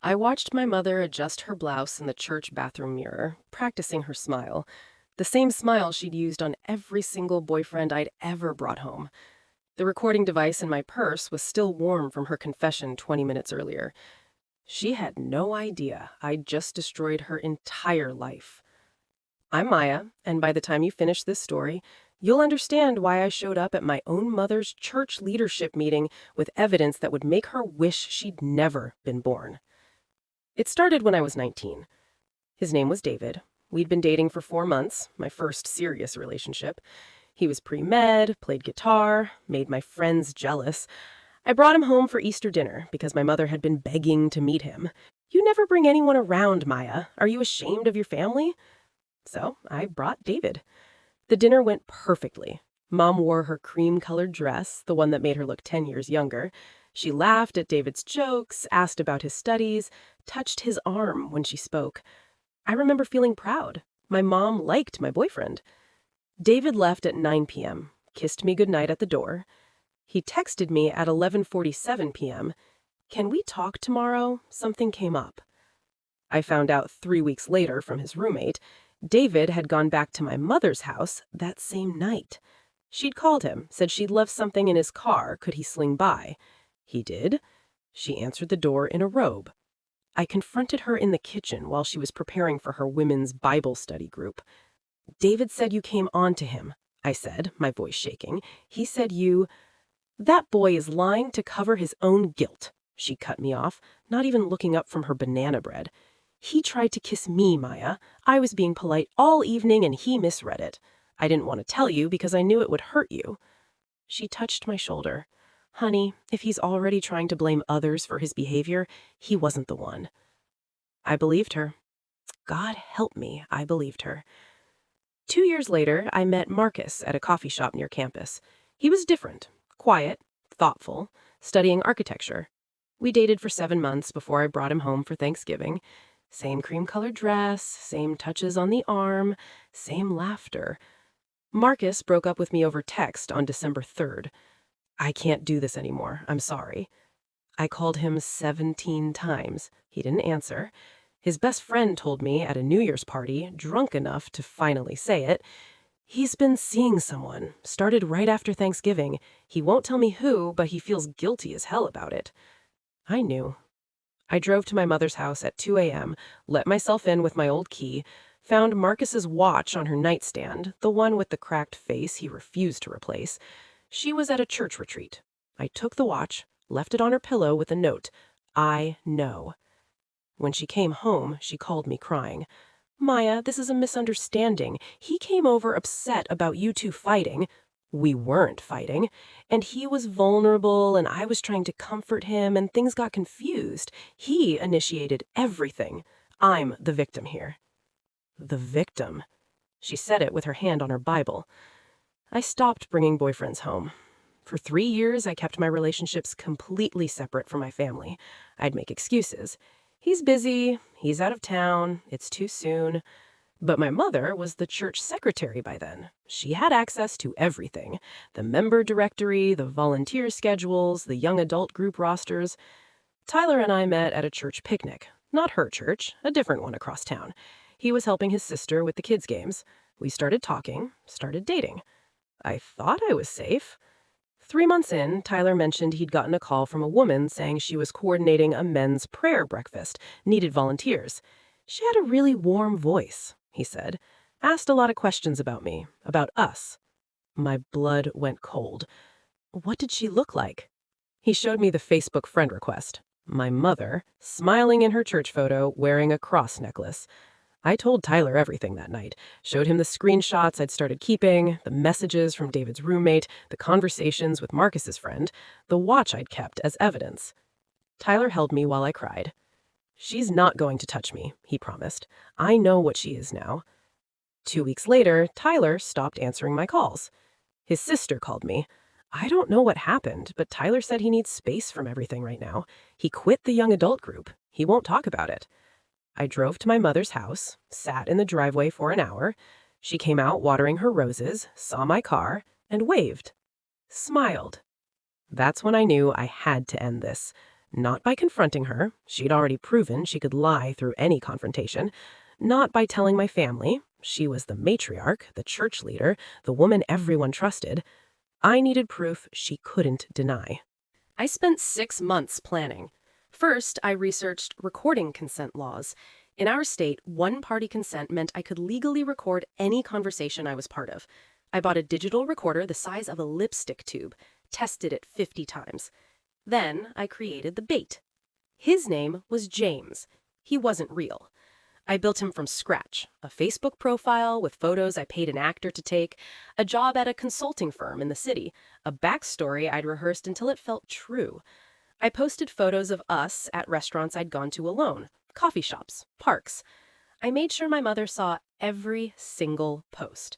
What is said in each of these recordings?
I watched my mother adjust her blouse in the church bathroom mirror, practicing her smile. The same smile she'd used on every single boyfriend I'd ever brought home. The recording device in my purse was still warm from her confession 20 minutes earlier. She had no idea I'd just destroyed her entire life. I'm Maya, and by the time you finish this story, you'll understand why I showed up at my own mother's church leadership meeting with evidence that would make her wish she'd never been born. It started when I was 19. His name was David. We'd been dating for 4 months, my first serious relationship. He was pre-med, played guitar, made my friends jealous. I brought him home for Easter dinner because my mother had been begging to meet him. "You never bring anyone around, Maya. Are you ashamed of your family?" So I brought David. The dinner went perfectly. Mom wore her cream-colored dress, the one that made her look 10 years younger. She laughed at David's jokes, asked about his studies, touched his arm when she spoke. I remember feeling proud. My mom liked my boyfriend. David left at 9 p.m., kissed me goodnight at the door. He texted me at 11:47 p.m. "Can we talk tomorrow? Something came up." I found out 3 weeks later from his roommate. David had gone back to my mother's house that same night. She'd called him, said she'd left something in his car. Could he swing by? He did. She answered the door in a robe. I confronted her in the kitchen while she was preparing for her women's Bible study group. "David said you came on to him," I said, my voice shaking. "He said you—" "That boy is lying to cover his own guilt," she cut me off, not even looking up from her banana bread. "He tried to kiss me, Maya. I was being polite all evening and he misread it. I didn't want to tell you because I knew it would hurt you." She touched my shoulder. "Honey, if he's already trying to blame others for his behavior, he wasn't the one." I believed her. God help me, I believed her. 2 years later, I met Marcus at a coffee shop near campus. He was different, quiet, thoughtful, studying architecture. We dated for 7 months before I brought him home for Thanksgiving. Same cream-colored dress, same touches on the arm, same laughter. Marcus broke up with me over text on December 3rd. "I can't do this anymore. I'm sorry." I called him 17 times. He didn't answer. His best friend told me at a New Year's party, drunk enough to finally say it, "He's been seeing someone. Started right after Thanksgiving. He won't tell me who, but he feels guilty as hell about it." I knew. I drove to my mother's house at 2 a.m., let myself in with my old key, found Marcus's watch on her nightstand, the one with the cracked face he refused to replace. She was at a church retreat. I took the watch, left it on her pillow with a note, "I know." When she came home, she called me crying. "Maya, this is a misunderstanding. He came over upset about you two fighting." We weren't fighting. "And he was vulnerable, and I was trying to comfort him, and things got confused. He initiated everything. I'm the victim here." The victim. She said it with her hand on her Bible. I stopped bringing boyfriends home. For 3 years, I kept my relationships completely separate from my family. I'd make excuses. "He's busy, he's out of town, it's too soon." But my mother was the church secretary by then. She had access to everything: the member directory, the volunteer schedules, the young adult group rosters. Tyler and I met at a church picnic. Not her church, a different one across town. He was helping his sister with the kids' games. We started talking, started dating. I thought I was safe. 3 months in, Tyler mentioned he'd gotten a call from a woman saying she was coordinating a men's prayer breakfast, needed volunteers. She had a really warm voice, he said. Asked a lot of questions about me, about us. My blood went cold. What did she look like? He showed me the Facebook friend request. My mother, smiling in her church photo, wearing a cross necklace. I told Tyler everything that night, showed him the screenshots I'd started keeping, the messages from David's roommate, the conversations with Marcus's friend, the watch I'd kept as evidence. Tyler held me while I cried. "She's not going to touch me," he promised. "I know what she is now." 2 weeks later, Tyler stopped answering my calls. His sister called me. "I don't know what happened, but Tyler said he needs space from everything right now. He quit the young adult group. He won't talk about it." I drove to my mother's house, sat in the driveway for an hour. She came out watering her roses, saw my car, and waved. Smiled. That's when I knew I had to end this. Not by confronting her. She'd already proven she could lie through any confrontation. Not by telling my family. She was the matriarch, the church leader, the woman everyone trusted. I needed proof she couldn't deny. I spent 6 months planning. First, I researched recording consent laws. In our state, one-party consent meant I could legally record any conversation I was part of. I bought a digital recorder the size of a lipstick tube, tested it 50 times. Then I created the bait. His name was James. He wasn't real. I built him from scratch, a Facebook profile with photos I paid an actor to take, a job at a consulting firm in the city, a backstory I'd rehearsed until it felt true. I posted photos of us at restaurants I'd gone to alone, coffee shops, parks. I made sure my mother saw every single post.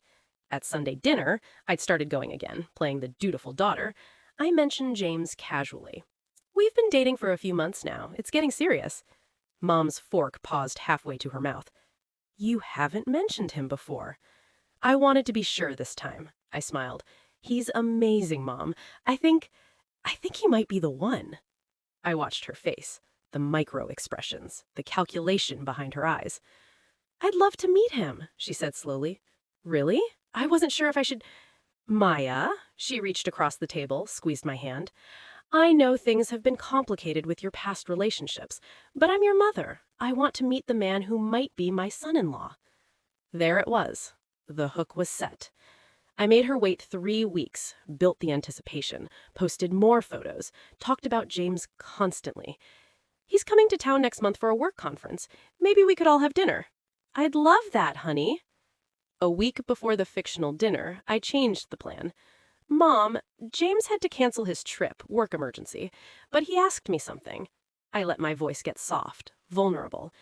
At Sunday dinner, I'd started going again, playing the dutiful daughter. I mentioned James casually. "We've been dating for a few months now. It's getting serious." Mom's fork paused halfway to her mouth. "You haven't mentioned him before." I wanted to be sure this time. I smiled. "He's amazing, Mom. I think he might be the one." I watched her face, the micro expressions, the calculation behind her eyes. "I'd love to meet him," she said slowly. "Really? I wasn't sure if I should—" "Maya," she reached across the table, squeezed my hand. "I know things have been complicated with your past relationships, but I'm your mother. I want to meet the man who might be my son-in-law." There it was. The hook was set. I made her wait 3 weeks, built the anticipation, posted more photos, talked about James constantly. "He's coming to town next month for a work conference. Maybe we could all have dinner." "I'd love that, honey." A week before the fictional dinner, I changed the plan. "Mom, James had to cancel his trip, work emergency, but he asked me something." I let my voice get soft, vulnerable.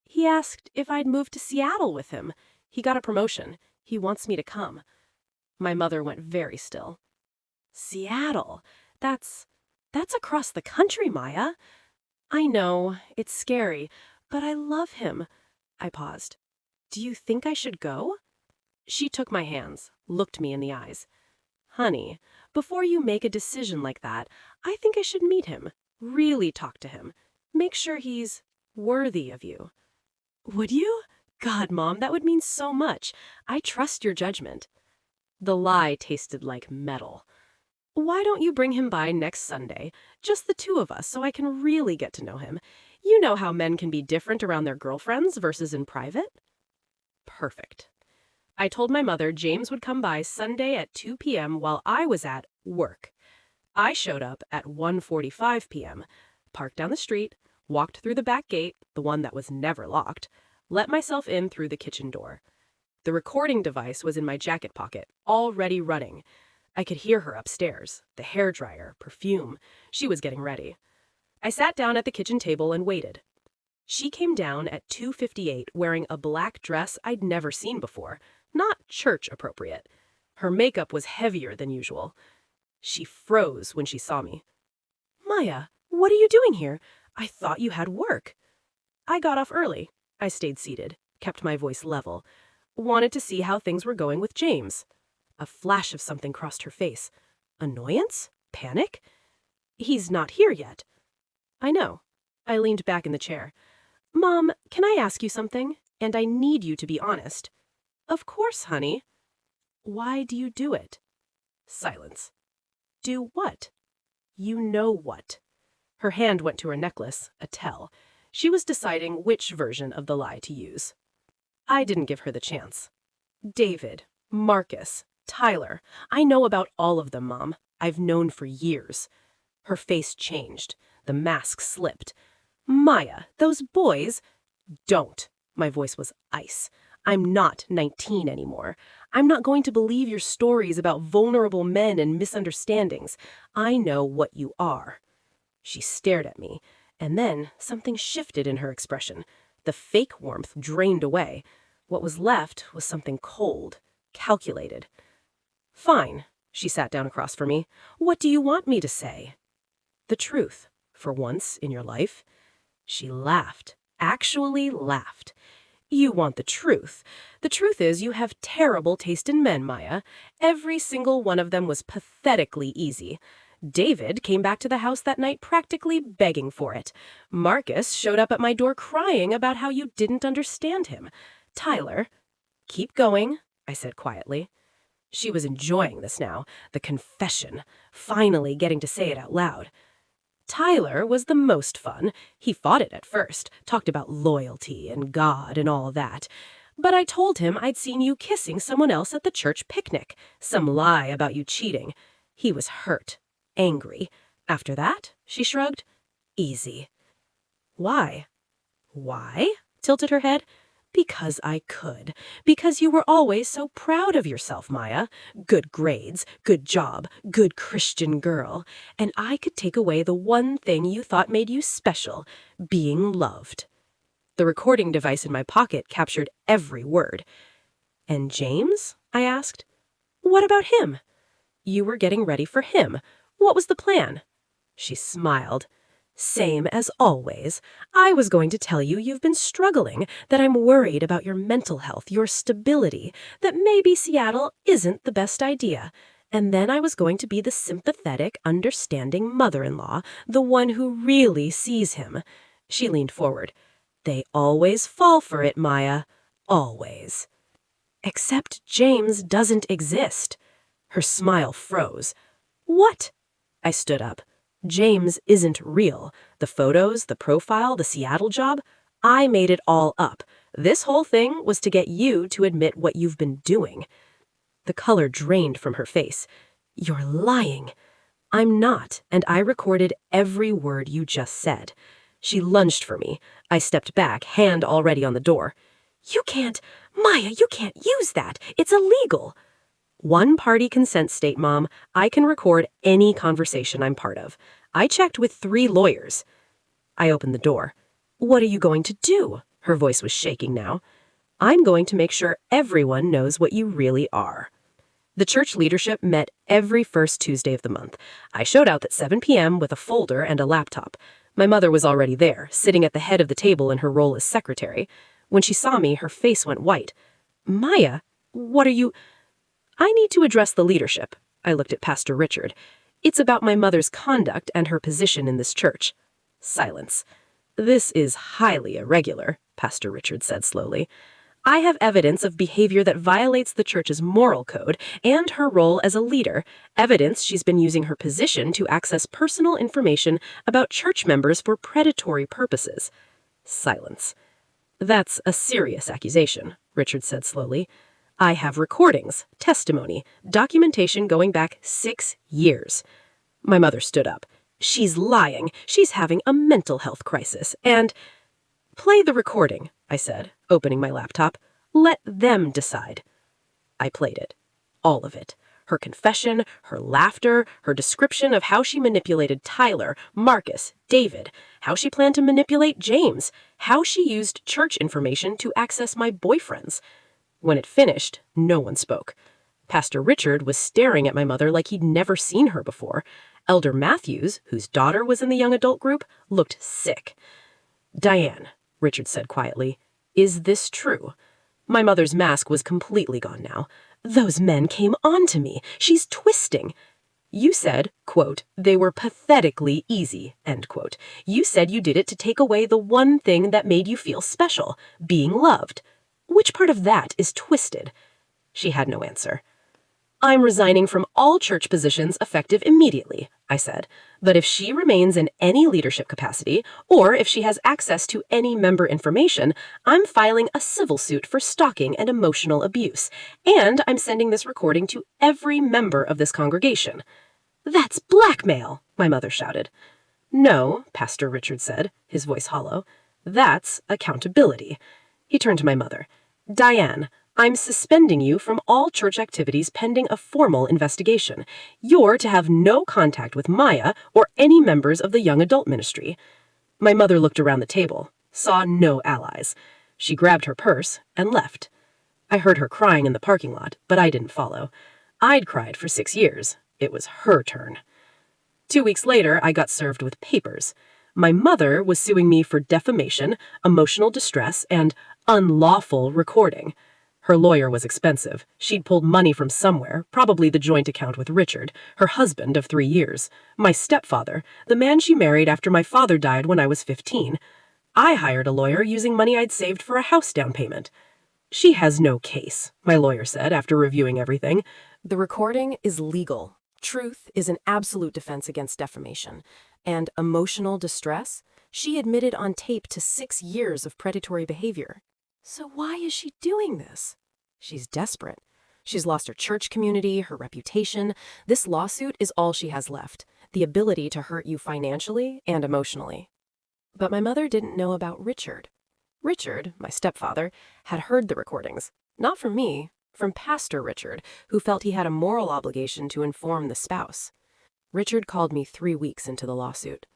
"He asked if I'd move to Seattle with him. He got a promotion. He wants me to come." My mother went very still. "Seattle? That's across the country, Maya." "I know, it's scary, but I love him." I paused. "Do you think I should go?" She took my hands, looked me in the eyes. "Honey, before you make a decision like that, I think I should meet him, really talk to him, make sure he's worthy of you." "Would you? God, Mom, that would mean so much. I trust your judgment." The lie tasted like metal. "Why don't you bring him by next Sunday, just the two of us, so I can really get to know him? You know how men can be different around their girlfriends versus in private." Perfect. I told my mother James would come by Sunday at 2 p.m. while I was at work. I showed up at 1:45 p.m., parked down the street, walked through the back gate, the one that was never locked, let myself in through the kitchen door. The recording device was in my jacket pocket, already running. I could hear her upstairs, the hairdryer, perfume. She was getting ready. I sat down at the kitchen table and waited. She came down at 2:58 wearing a black dress I'd never seen before, not church appropriate. Her makeup was heavier than usual. She froze when she saw me. "Maya, what are you doing here? I thought you had work." "I got off early." I stayed seated, kept my voice level. "Wanted to see how things were going with James." A flash of something crossed her face. Annoyance? Panic? "He's not here yet." "I know." I leaned back in the chair. "Mom, can I ask you something? And I need you to be honest." "Of course, honey." "Why do you do it?" Silence. "Do what?" "You know what." Her hand went to her necklace, a tell. She was deciding which version of the lie to use. I didn't give her the chance. "David, Marcus, Tyler. I know about all of them, Mom. I've known for years." Her face changed. The mask slipped. "Maya, those boys—" "Don't." My voice was ice. "I'm not 19 anymore. I'm not going to believe your stories about vulnerable men and misunderstandings. I know what you are." She stared at me, and then something shifted in her expression. The fake warmth drained away. What was left was something cold, calculated. "Fine." She sat down across from me. "What do you want me to say?" "The truth, for once in your life." She laughed, actually laughed. "You want the truth. The truth is you have terrible taste in men, Maya. Every single one of them was pathetically easy. David came back to the house that night practically begging for it. Marcus showed up at my door crying about how you didn't understand him. Tyler, keep going, I said quietly. She was enjoying this now, the confession, finally getting to say it out loud. Tyler was the most fun. He fought it at first, talked about loyalty and God and all that. But I told him I'd seen you kissing someone else at the church picnic, some lie about you cheating. He was hurt, angry. After that, she shrugged, easy. Why? Why? Tilted her head. Because I could. Because you were always so proud of yourself, Maya. Good grades, good job, good Christian girl. And I could take away the one thing you thought made you special, being loved. The recording device in my pocket captured every word. And James? I asked. What about him? You were getting ready for him. What was the plan? She smiled. Same as always. I was going to tell you you've been struggling, that I'm worried about your mental health, your stability, that maybe Seattle isn't the best idea. And then I was going to be the sympathetic, understanding mother-in-law, the one who really sees him. She leaned forward. They always fall for it, Maya. Always. Except James doesn't exist. Her smile froze. What? I stood up. James isn't real. The photos, the profile, the Seattle job, I made it all up. This whole thing was to get you to admit what you've been doing. The color drained from her face. You're lying. I'm not, and I recorded every word you just said. She lunged for me. I stepped back, hand already on the door. You can't, Maya, you can't use that. It's illegal. One-party consent state, Mom. I can record any conversation I'm part of. I checked with 3 lawyers. I opened the door. What are you going to do? Her voice was shaking now. I'm going to make sure everyone knows what you really are. The church leadership met every first Tuesday of the month. I showed out at 7 p.m. with a folder and a laptop. My mother was already there, sitting at the head of the table in her role as secretary. When she saw me, her face went white. Maya, what are you... I need to address the leadership. I looked at Pastor Richard. It's about my mother's conduct and her position in this church. Silence. This is highly irregular, Pastor Richard said slowly. I have evidence of behavior that violates the church's moral code and her role as a leader, evidence she's been using her position to access personal information about church members for predatory purposes. Silence. That's a serious accusation, Richard said slowly. I have recordings, testimony, documentation going back 6 years. My mother stood up. She's lying. She's having a mental health crisis. And... Play the recording, I said, opening my laptop. Let them decide. I played it. All of it. Her confession, her laughter, her description of how she manipulated Tyler, Marcus, David, how she planned to manipulate James, how she used church information to access my boyfriends. When it finished, no one spoke. Pastor Richard was staring at my mother like he'd never seen her before. Elder Matthews, whose daughter was in the young adult group, looked sick. Diane, Richard said quietly, is this true? My mother's mask was completely gone now. Those men came on to me. She's twisting. You said, quote, they were pathetically easy, end quote. You said you did it to take away the one thing that made you feel special, being loved. Which part of that is twisted? She had no answer. I'm resigning from all church positions effective immediately, I said. But if she remains in any leadership capacity, or if she has access to any member information, I'm filing a civil suit for stalking and emotional abuse. And I'm sending this recording to every member of this congregation. That's blackmail, my mother shouted. No, Pastor Richard said, his voice hollow. That's accountability. He turned to my mother. Diane, I'm suspending you from all church activities pending a formal investigation. You're to have no contact with Maya or any members of the young adult ministry. My mother looked around the table, saw no allies. She grabbed her purse and left. I heard her crying in the parking lot, but I didn't follow. I'd cried for 6 years. It was her turn. 2 weeks later, I got served with papers. My mother was suing me for defamation, emotional distress, and unlawful recording. Her lawyer was expensive. She'd pulled money from somewhere, probably the joint account with Richard, her husband of 3 years. My stepfather, the man she married after my father died when I was 15. I hired a lawyer using money I'd saved for a house down payment. She has no case, my lawyer said after reviewing everything. The recording is legal. Truth is an absolute defense against defamation. And emotional distress? She admitted on tape to 6 years of predatory behavior. So why is she doing this? She's desperate. She's lost her church community, her reputation. This lawsuit is all she has left, the ability to hurt you financially and emotionally. But my mother didn't know about Richard. Richard, my stepfather, had heard the recordings, not from me, from Pastor Richard, who felt he had a moral obligation to inform the spouse. Richard called me 3 weeks into the lawsuit.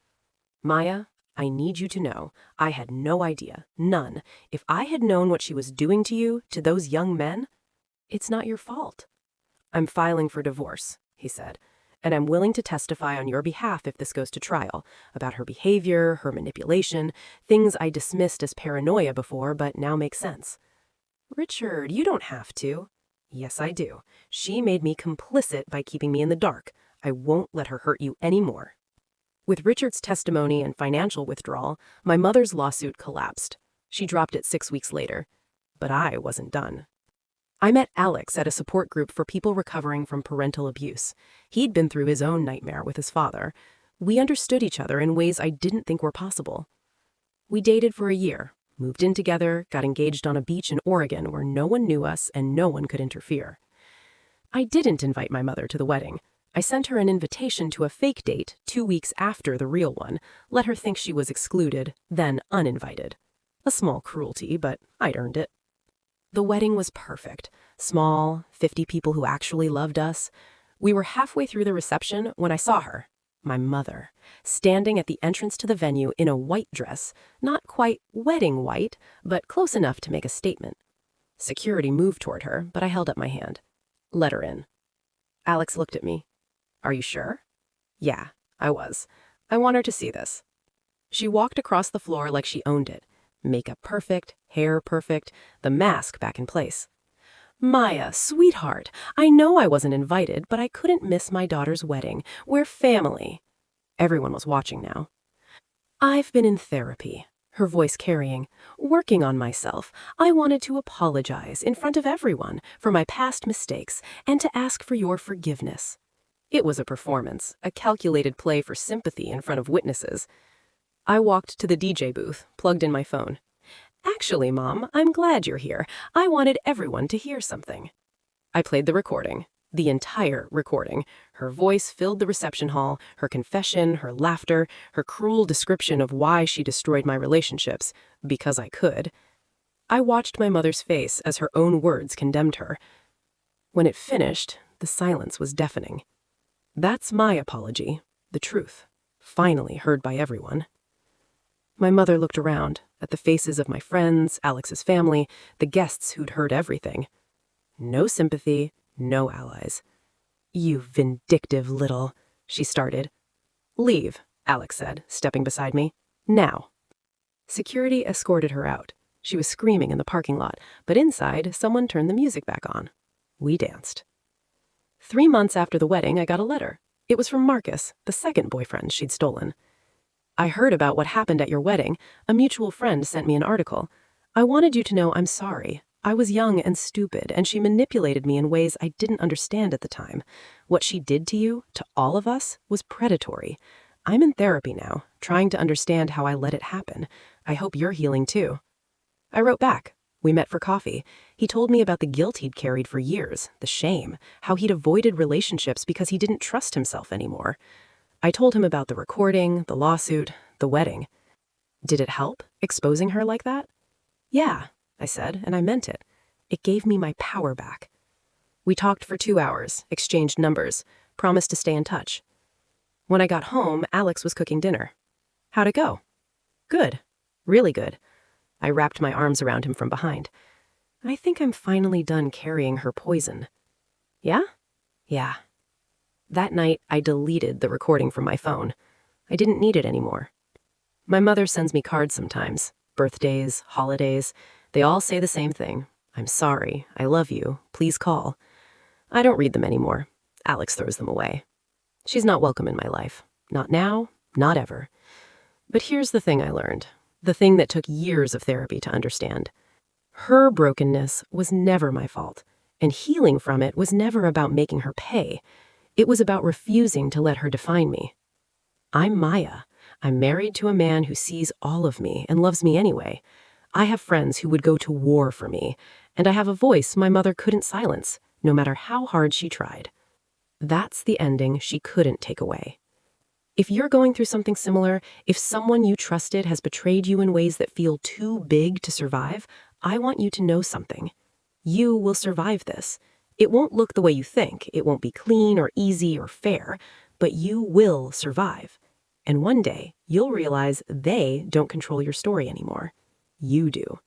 Maya, I need you to know, I had no idea, none. If I had known what she was doing to you, to those young men, it's not your fault. I'm filing for divorce, he said, and I'm willing to testify on your behalf if this goes to trial, about her behavior, her manipulation, things I dismissed as paranoia before but now make sense. Richard, you don't have to. Yes, I do. She made me complicit by keeping me in the dark. I won't let her hurt you anymore. With Richard's testimony and financial withdrawal, my mother's lawsuit collapsed. She dropped it 6 weeks later. But I wasn't done. I met Alex at a support group for people recovering from parental abuse. He'd been through his own nightmare with his father. We understood each other in ways I didn't think were possible. We dated for a year, moved in together, got engaged on a beach in Oregon where no one knew us and no one could interfere. I didn't invite my mother to the wedding. I sent her an invitation to a fake date 2 weeks after the real one, let her think she was excluded, then uninvited. A small cruelty, but I'd earned it. The wedding was perfect. Small, 50 people who actually loved us. We were halfway through the reception when I saw her, my mother, standing at the entrance to the venue in a white dress, not quite wedding white, but close enough to make a statement. Security moved toward her, but I held up my hand. Let her in. Alex looked at me. Are you sure? Yeah, I was. I want her to see this. She walked across the floor like she owned it. Makeup perfect, hair perfect, the mask back in place. Maya, sweetheart, I know I wasn't invited, but I couldn't miss my daughter's wedding. We're family. Everyone was watching now. I've been in therapy, her voice carrying, working on myself. I wanted to apologize in front of everyone for my past mistakes and to ask for your forgiveness. It was a performance, a calculated play for sympathy in front of witnesses. I walked to the DJ booth, plugged in my phone. Actually, Mom, I'm glad you're here. I wanted everyone to hear something. I played the recording, the entire recording. Her voice filled the reception hall, her confession, her laughter, her cruel description of why she destroyed my relationships, because I could. I watched my mother's face as her own words condemned her. When it finished, the silence was deafening. That's my apology, the truth, finally heard by everyone. My mother looked around, at the faces of my friends, Alex's family, the guests who'd heard everything. No sympathy, no allies. You vindictive little, she started. Leave, Alex said, stepping beside me. Now. Security escorted her out. She was screaming in the parking lot, but inside, someone turned the music back on. We danced. 3 months after the wedding, I got a letter. It was from Marcus, the second boyfriend she'd stolen. I heard about what happened at your wedding. A mutual friend sent me an article. I wanted you to know I'm sorry. I was young and stupid, and she manipulated me in ways I didn't understand at the time. What she did to you, to all of us, was predatory. I'm in therapy now, trying to understand how I let it happen. I hope you're healing too. I wrote back. We met for coffee. He told me about the guilt he'd carried for years, the shame, how he'd avoided relationships because he didn't trust himself anymore. I told him about the recording, the lawsuit, the wedding. Did it help, exposing her like that? Yeah, I said, and I meant it. It gave me my power back. We talked for 2 hours, exchanged numbers, promised to stay in touch. When I got home, Alex was cooking dinner. How'd it go? Good. Really good. I wrapped my arms around him from behind. I think I'm finally done carrying her poison. Yeah? Yeah. That night, I deleted the recording from my phone. I didn't need it anymore. My mother sends me cards sometimes. Birthdays, holidays. They all say the same thing. I'm sorry. I love you. Please call. I don't read them anymore. Alex throws them away. She's not welcome in my life. Not now, not ever. But here's the thing I learned. The thing that took years of therapy to understand. Her brokenness was never my fault, and healing from it was never about making her pay. It was about refusing to let her define me. I'm Maya. I'm married to a man who sees all of me and loves me anyway. I have friends who would go to war for me, and I have a voice my mother couldn't silence, no matter how hard she tried. That's the ending she couldn't take away. If you're going through something similar, if someone you trusted has betrayed you in ways that feel too big to survive, I want you to know something. You will survive this. It won't look the way you think. It won't be clean or easy or fair, but you will survive. And one day, you'll realize they don't control your story anymore. You do.